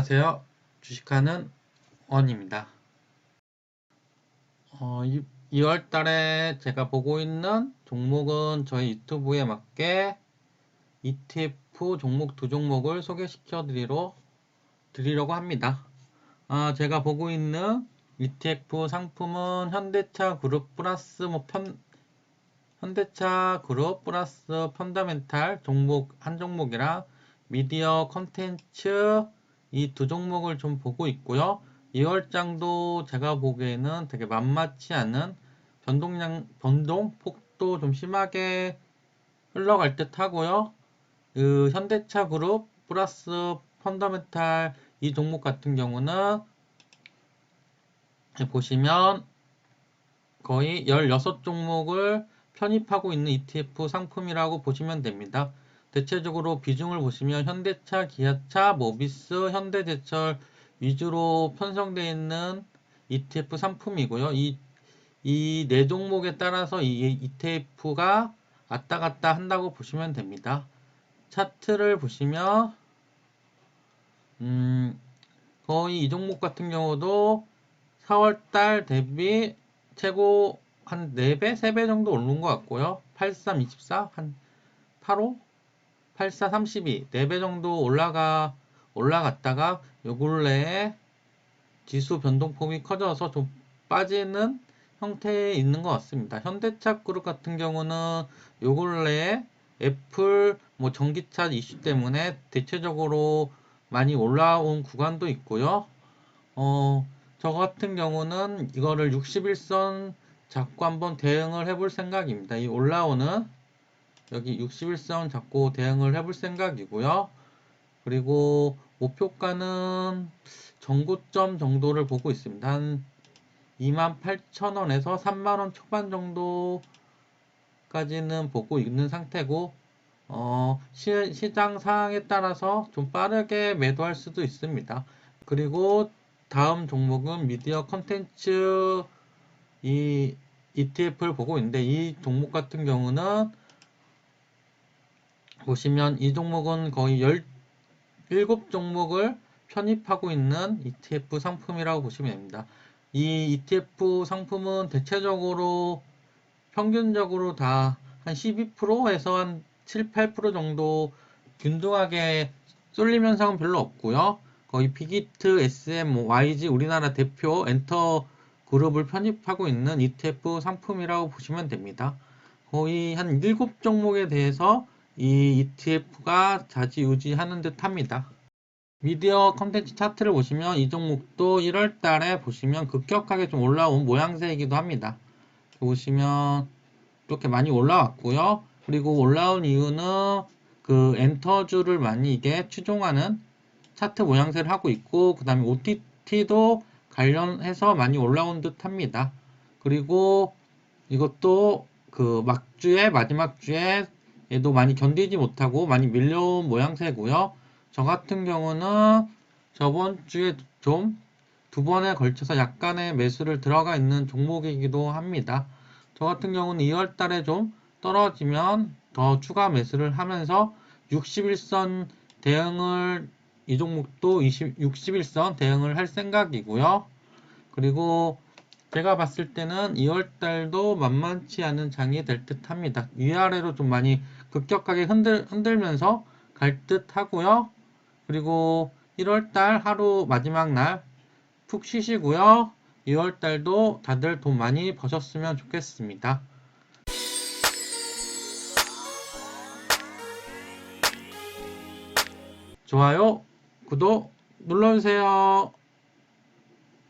안녕하세요. 주식하는 원입니다. 2월 달에 제가 보고 있는 종목은 저희 유튜브에 맞게 ETF 종목 두 종목을 소개시켜 드리려고 합니다. 제가 보고 있는 ETF 상품은 현대차 그룹 플러스 현대차 그룹 플러스 펀더멘탈 종목 한 종목이랑 미디어 컨텐츠 이 두 종목을 좀 보고 있고요. 2월장도 제가 보기에는 되게 만만치 않은 변동폭도 좀 심하게 흘러갈 듯 하고요. 그 현대차 그룹 플러스 펀더멘탈 이 종목 같은 경우는 보시면 거의 16종목을 편입하고 있는 ETF 상품이라고 보시면 됩니다. 대체적으로 비중을 보시면 현대차, 기아차, 모비스, 현대제철 위주로 편성되어 있는 ETF 상품이고요. 이 네 종목에 따라서 이 ETF가 왔다 갔다 한다고 보시면 됩니다. 차트를 보시면 거의 이 종목 같은 경우도 4월달 대비 최고 한 4배, 3배 정도 오른 것 같고요. 83, 24, 한 85, 84, 32, 4배 정도 올라갔다가 요 근래에 지수 변동폭이 커져서 좀 빠지는 형태에 있는 것 같습니다. 현대차 그룹 같은 경우는 요 근래에 애플 전기차 이슈 때문에 대체적으로 많이 올라온 구간도 있고요. 저 같은 경우는 이거를 61선 잡고 한번 대응을 해볼 생각입니다. 이 올라오는 여기 61선 잡고 대응을 해볼 생각이고요. 그리고 목표가는 전고점 정도를 보고 있습니다. 한 28,000원에서 3만원 초반 정도까지는 보고 있는 상태고, 시장 상황에 따라서 좀 빠르게 매도할 수도 있습니다. 그리고 다음 종목은 미디어 컨텐츠 이 ETF를 보고 있는데, 이 종목 같은 경우는 보시면 이 종목은 거의 17종목을 편입하고 있는 ETF 상품이라고 보시면 됩니다. 이 ETF 상품은 대체적으로 평균적으로 다 한 12%에서 한 7, 8% 정도 균등하게 쏠림 현상은 별로 없고요. 거의 빅히트, SM, YG 우리나라 대표 엔터 그룹을 편입하고 있는 ETF 상품이라고 보시면 됩니다. 거의 한 7종목에 대해서 이 ETF가 좌지우지하는 듯 합니다. 미디어 컨텐츠 차트를 보시면 이 종목도 1월 달에 보시면 급격하게 좀 올라온 모양새이기도 합니다. 보시면 이렇게 많이 올라왔고요. 그리고 올라온 이유는 그 엔터주를 많이 이게 추종하는 차트 모양새를 하고 있고, 그 다음에 OTT도 관련해서 많이 올라온 듯 합니다. 그리고 이것도 그 마지막 주에 얘도 많이 견디지 못하고 많이 밀려온 모양새고요. 저 같은 경우는 저번 주에 좀 두 번에 걸쳐서 약간의 매수를 들어가 있는 종목이기도 합니다. 저 같은 경우는 2월 달에 좀 떨어지면 더 추가 매수를 하면서 61선 대응을 이 종목도 61선 대응을 할 생각이고요. 그리고 제가 봤을 때는 2월 달도 만만치 않은 장이 될 듯 합니다. 위아래로 좀 많이 급격하게 흔들면서 갈 듯 하고요. 그리고 1월 달 하루 마지막 날 푹 쉬시고요. 2월 달도 다들 돈 많이 버셨으면 좋겠습니다. 좋아요, 구독 눌러주세요.